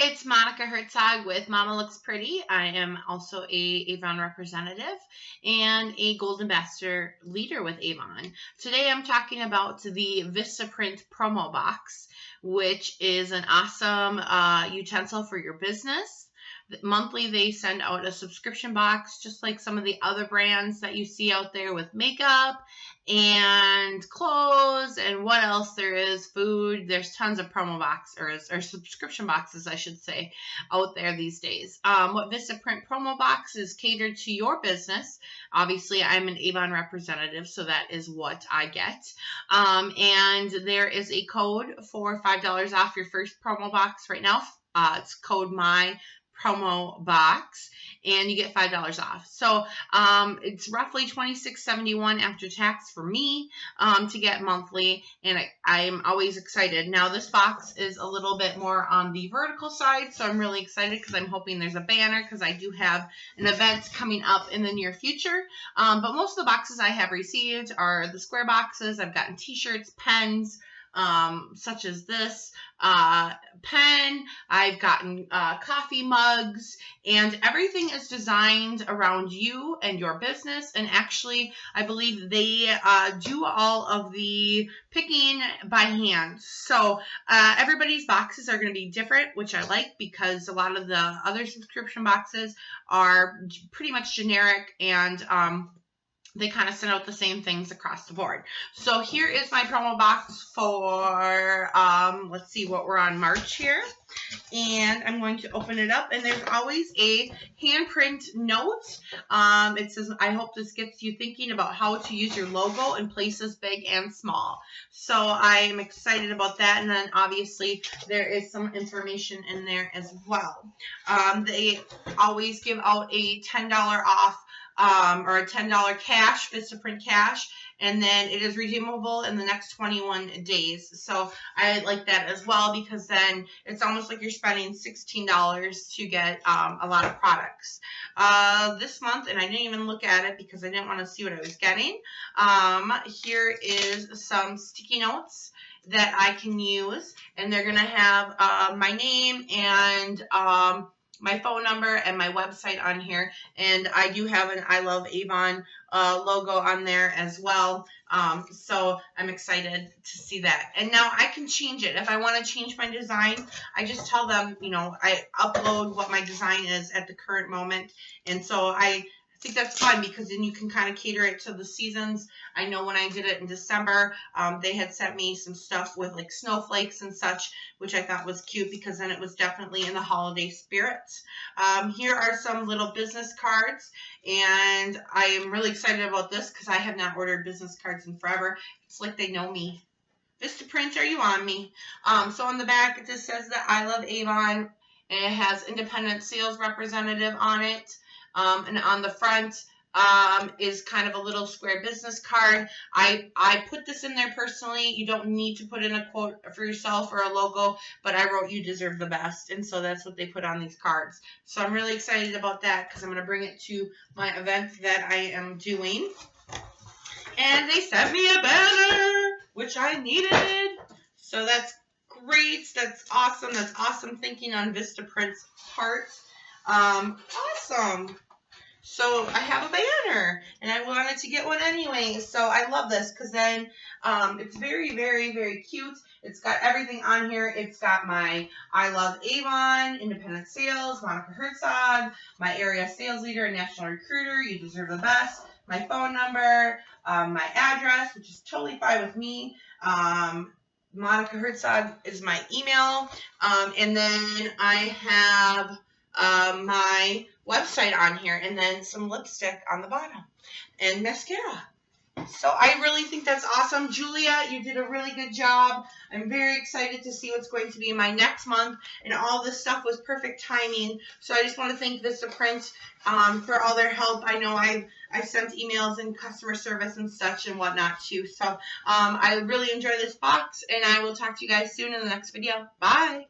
it's Monica Herzog with Mama Looks Pretty. I am also a Avon representative and a Gold Ambassador leader with Avon. Today I'm talking about the Vistaprint Promobox, which is an awesome utensil for your business. Monthly, they send out a subscription box, just like some of the other brands that you see out there with makeup and clothes and what else there is, food. There's tons of promo box or subscription boxes, I should say, out there these days. What Vistaprint Promo Box is catered to your business. Obviously, I'm an Avon representative, so that is what I get. And there is a code for $5 off your first promo box right now. It's code Promobox, and you get $5 off. So it's roughly $26.71 after tax for me to get monthly, and I'm always excited. Now this box is a little bit more on the vertical side, so I'm really excited because I'm hoping there's a banner because I do have an event coming up in the near future. But most of the boxes I have received are the square boxes. I've gotten t-shirts, pens, such as this pen. I've gotten coffee mugs, and everything is designed around you and your business. And actually, I believe they do all of the picking by hand. So everybody's boxes are going to be different, which I like because a lot of the other subscription boxes are pretty much generic, and they kind of send out the same things across the board. So here is my promo box for, let's see what we're on, March here. And I'm going to open it up, and there's always a handprint note. It says, I hope this gets you thinking about how to use your logo in places big and small. So I am excited about that. And then obviously there is some information in there as well. They always give out a $10 off or a $10 cash, Vistaprint cash, and then it is redeemable in the next 21 days. So I like that as well because then it's almost like you're spending $16 to get a lot of products. This month, and I didn't even look at it because I didn't want to see what I was getting, here is some sticky notes that I can use, and they're going to have my name and my phone number and my website on here, and I do have an I Love Avon logo on there as well. So I'm excited to see that. And now I can change it. If I want to change my design, I just tell them, you know, I upload what my design is at the current moment. And so I think that's fun because then you can kind of cater it to the seasons. I know when I did it in December, they had sent me some stuff with like snowflakes and such, which I thought was cute because then it was definitely in the holiday spirit. Here are some little business cards, and I am really excited about this because I have not ordered business cards in forever. It's like they know me. Vistaprint, are you on me? So on the back it just says that I Love Avon, and it has independent sales representative on it. And on the front is kind of a little square business card. I put this in there personally. You don't need to put in a quote for yourself or a logo, but I wrote "You deserve the best," and so that's what they put on these cards. So I'm really excited about that because I'm going to bring it to my event that I am doing. And they sent me a banner, which I needed. So that's great. That's awesome. That's awesome thinking on Vistaprint's part. Awesome. So I have a banner, and I wanted to get one anyway. So I love this because then it's very, very, very cute. It's got everything on here. It's got my I Love Avon, independent sales, Monica Herzog, my area sales leader and national recruiter, you deserve the best, my phone number, my address, which is totally fine with me. Monica Herzog is my email, and then I have my website on here, and then some lipstick on the bottom, and mascara. So I really think that's awesome. Julia, you did a really good job. I'm very excited to see what's going to be in my next month, and all this stuff was perfect timing. So I just want to thank Vistaprint for all their help. I know I sent emails and customer service and such and whatnot too. So I really enjoy this box, and I will talk to you guys soon in the next video. Bye.